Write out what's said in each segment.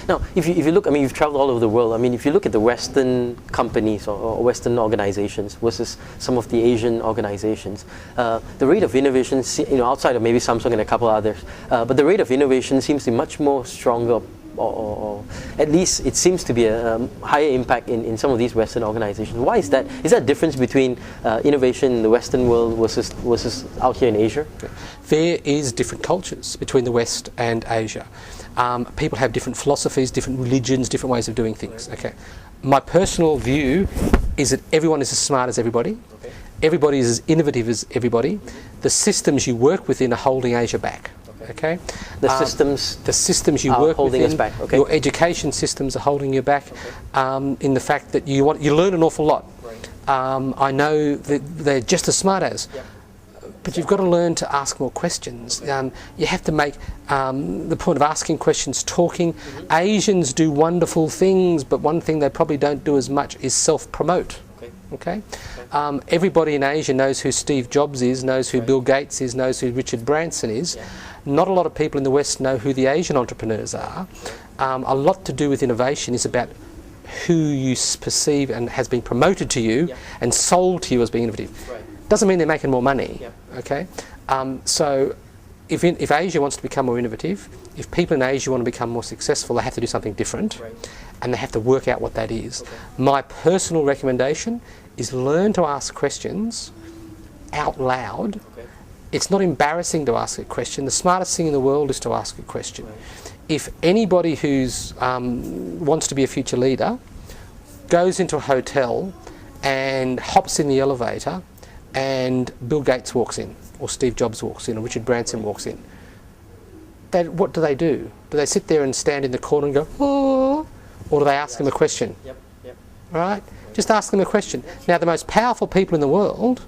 Now, if you look, I mean, you've traveled all over the world. I mean, if you look at the Western companies or Western organizations versus some of the Asian organizations, the rate of innovation, outside of maybe Samsung and a couple others, but the rate of innovation seems to be much more stronger, or at least it seems to be a higher impact in some of these Western organizations. Why is that? Is there a difference between innovation in the Western world versus out here in Asia? There is different cultures between the West and Asia. People have different philosophies, different religions, different ways of doing things. Okay, my personal view is that everyone is as smart as everybody. Everybody is as innovative as everybody. The systems you work within are holding Asia back. Okay, the systems you work holding within, us back. Okay. Your education systems are holding you back. In the fact that you learn an awful lot. I know that they're just as smart as. But you've got to learn to ask more questions. You have to make the point of asking questions, talking. Asians do wonderful things, but one thing they probably don't do as much is self-promote. Okay? Everybody in Asia knows who Steve Jobs is, knows who Bill Gates is, knows who Richard Branson is. Not a lot of people in the West know who the Asian entrepreneurs are. A lot to do with innovation is about who you perceive and has been promoted to you and sold to you as being innovative. Doesn't mean they're making more money. Okay, so if Asia wants to become more innovative, if people in Asia want to become more successful, they have to do something different, and they have to work out what that is. My personal recommendation is learn to ask questions out loud. It's not embarrassing to ask a question. The smartest thing in the world is to ask a question. If anybody who's wants to be a future leader goes into a hotel and hops in the elevator and Bill Gates walks in, or Steve Jobs walks in, or Richard Branson walks in, what do? Do they sit there and stand in the corner and go, oh, or do they ask them a question? Right? Just ask them a question. Now, the most powerful people in the world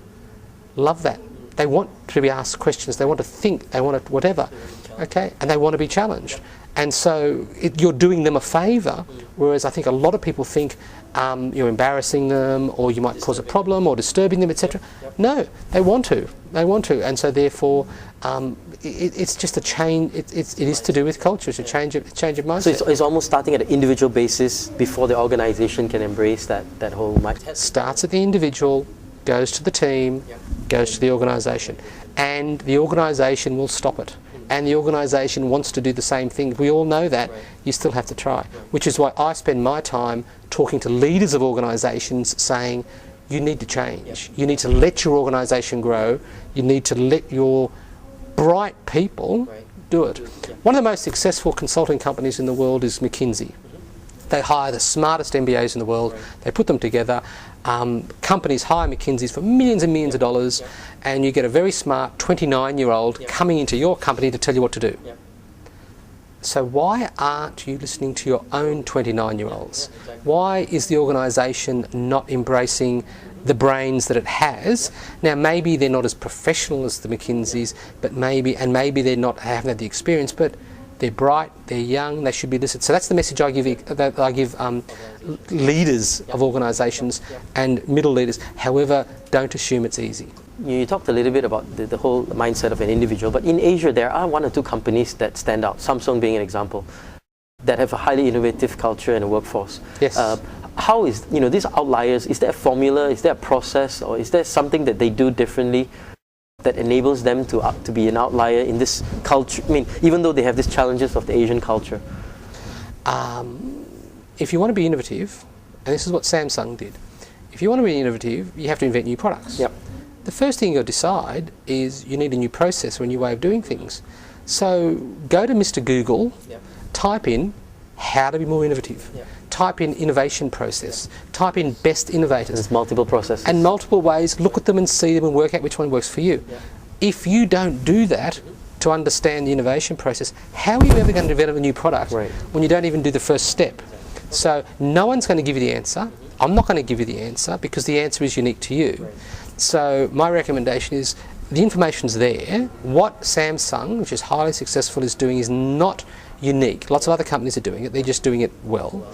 love that. They want to be asked questions, they want to think, they want to whatever, okay, and they want to be challenged. And so you're doing them a favour, whereas I think a lot of people think you're embarrassing them, or you might cause a problem, or disturbing them, etc. No, they want to, and so therefore it's just a change. It is to do with culture. It's a change of mindset. So it's almost starting at an individual basis before the organisation can embrace that whole mindset. Starts at the individual, goes to the team, goes to the organisation, and the organisation will stop it. And the organisation wants to do the same thing. We all know that. You still have to try. Which is why I spend my time talking to leaders of organisations saying, you need to change. You need to let your organisation grow. You need to let your bright people do it. One of the most successful consulting companies in the world is McKinsey. They hire the smartest MBAs in the world. They put them together. Companies hire McKinseys for millions and millions of dollars, and you get a very smart 29-year-old coming into your company to tell you what to do. So why aren't you listening to your own 29-year-olds? Why is the organisation not embracing the brains that it has? Now, maybe they're not as professional as the McKinseys, but maybe they haven't had the experience, but they're bright, they're young, they should be listened. So that's the message I give leaders of organisations and middle leaders. However, don't assume it's easy. You talked a little bit about the whole mindset of an individual, but in Asia there are one or two companies that stand out, Samsung being an example, that have a highly innovative culture and a workforce. Yes. How is, these outliers, is there a formula, is there a process, or is there something that they do differently that enables them to be an outlier in this culture? I mean, even though they have these challenges of the Asian culture. If you want to be innovative, and this is what Samsung did, if you want to be innovative, you have to invent new products. The first thing you'll decide is you need a new process or a new way of doing things. So go to Mr. Google, type in how to be more innovative. Type in innovation process. Type in best innovators. There's multiple processes. And multiple ways. Look at them and see them and work out which one works for you. If you don't do that to understand the innovation process, how are you ever going to develop a new product when you don't even do the first step? So no one's going to give you the answer. I'm not going to give you the answer because the answer is unique to you. So my recommendation is the information's there. What Samsung, which is highly successful, is doing is not unique. Lots of other companies are doing it. They're just doing it well.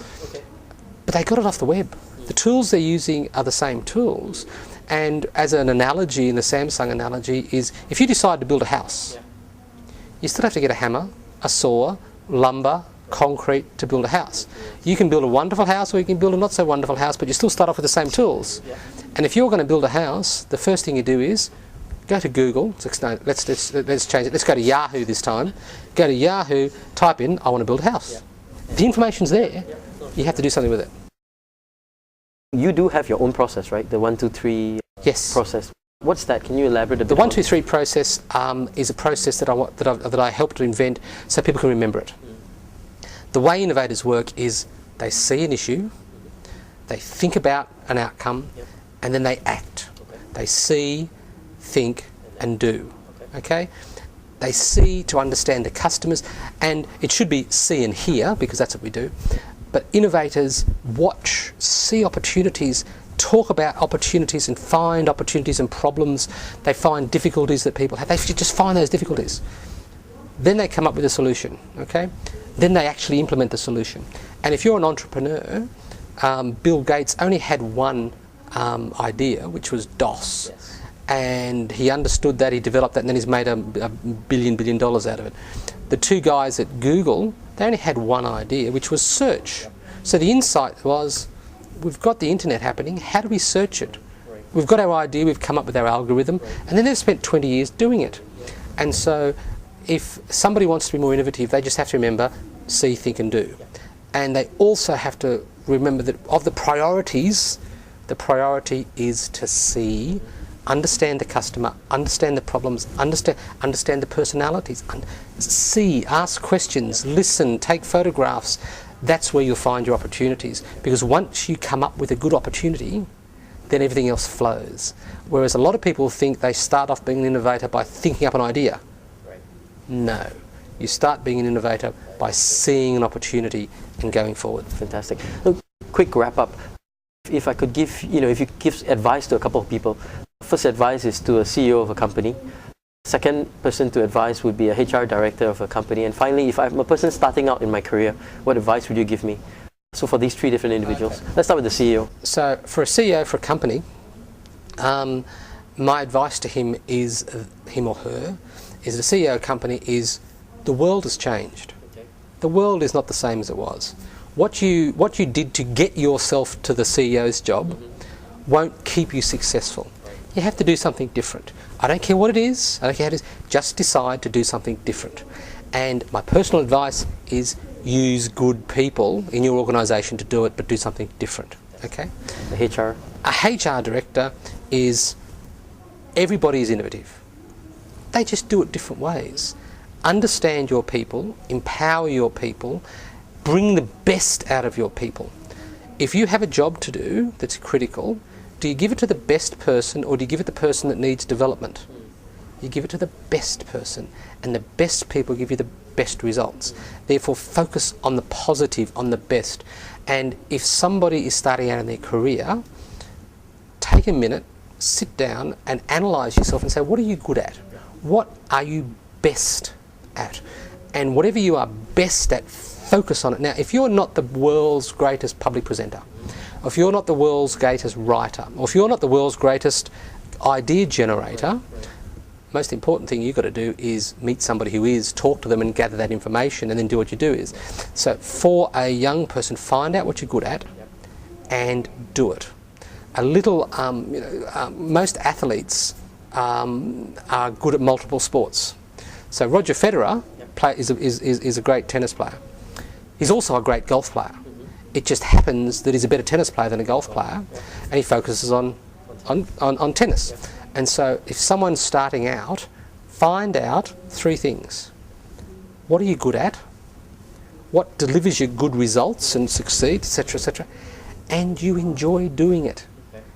But they got it off the web. The tools they're using are the same tools. And as an analogy, in the Samsung analogy, is if you decide to build a house, you still have to get a hammer, a saw, lumber, concrete to build a house. You can build a wonderful house or you can build a not so wonderful house, but you still start off with the same tools. And if you're going to build a house, the first thing you do is go to Google. Let's change it. Let's go to Yahoo this time. Go to Yahoo, type in, I want to build a house. The information's there. You have to do something with it. You do have your own process, right? The 1, 2, 3 process. What's that? Can you elaborate a bit? The 1, 2, 3 process is a process that I helped to invent so people can remember it. The way innovators work is they see an issue, they think about an outcome, and then they act. They see, think, and do. Okay? They see to understand the customers, and it should be see and hear, because that's what we do. But innovators watch, see opportunities, talk about opportunities and find opportunities and problems. They find difficulties that people have. They just find those difficulties. Then they come up with a solution, okay? Then they actually implement the solution. And if you're an entrepreneur, Bill Gates only had one idea, which was DOS. And he understood that, he developed that, and then he's made $1 billion out of it. The two guys at Google, they only had one idea, which was search. So the insight was, we've got the internet happening, how do we search it? We've got our idea, we've come up with our algorithm, and then they've spent 20 years doing it. And so if somebody wants to be more innovative, they just have to remember, see, think and do. And they also have to remember that of the priorities, the priority is to see, understand the customer, understand the problems, understand the personalities, see, ask questions, listen, take photographs. That's where you'll find your opportunities. Because once you come up with a good opportunity, then everything else flows. Whereas a lot of people think they start off being an innovator by thinking up an idea. No. You start being an innovator by seeing an opportunity and going forward. Fantastic. Look, quick wrap up. If I could give, if you give advice to a couple of people, first advice is to a CEO of a company. Second person to advise would be a HR director of a company. And finally, if I'm a person starting out in my career, what advice would you give me? So for these 3 different individuals. Okay. Let's start with the CEO. So for a CEO for a company, my advice to him is, him or her, is the CEO of a company is, the world has changed. Okay. The world is not the same as it was. What you did to get yourself to the CEO's job won't keep you successful. You have to do something different. I don't care what it is, I don't care how it is, just decide to do something different. And my personal advice is use good people in your organisation to do it, but do something different. Okay? The HR? A HR director is, everybody is innovative. They just do it different ways. Understand your people, empower your people, bring the best out of your people. If you have a job to do that's critical, do you give it to the best person or do you give it to the person that needs development? You give it to the best person, and the best people give you the best results. Therefore, focus on the positive, on the best. And if somebody is starting out in their career, take a minute, sit down and analyse yourself and say, what are you good at? What are you best at? And whatever you are best at, focus on it. Now, if you're not the world's greatest public presenter, or if you're not the world's greatest writer, or if you're not the world's greatest idea generator, most important thing you've got to do is meet somebody who is, talk to them and gather that information, and then do what you do is. So for a young person, find out what you're good at and do it. A little, most athletes are good at multiple sports. So Roger Federer is a great tennis player. He's also a great golf player. It just happens that he's a better tennis player than a golf player, and he focuses on tennis. And so if someone's starting out, find out 3 things. What are you good at? What delivers you good results and succeed, etc., etc. And you enjoy doing it.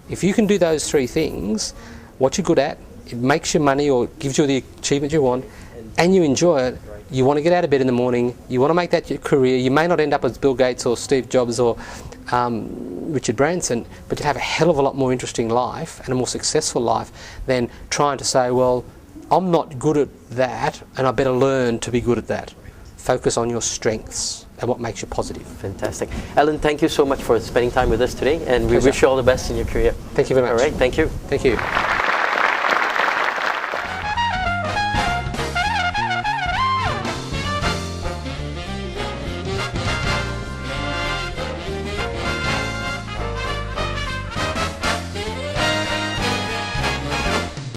If you can do those 3 things, what you're good at, it makes you money or gives you the achievement you want, and you enjoy it, you want to get out of bed in the morning, you want to make that your career. You may not end up as Bill Gates or Steve Jobs or Richard Branson, but you'd have a hell of a lot more interesting life and a more successful life than trying to say, well, I'm not good at that and I better learn to be good at that. Focus on your strengths and what makes you positive. Fantastic. Allan, thank you so much for spending time with us today, and we wish you all the best in your career. Thank you very much. All right, thank you. Thank you.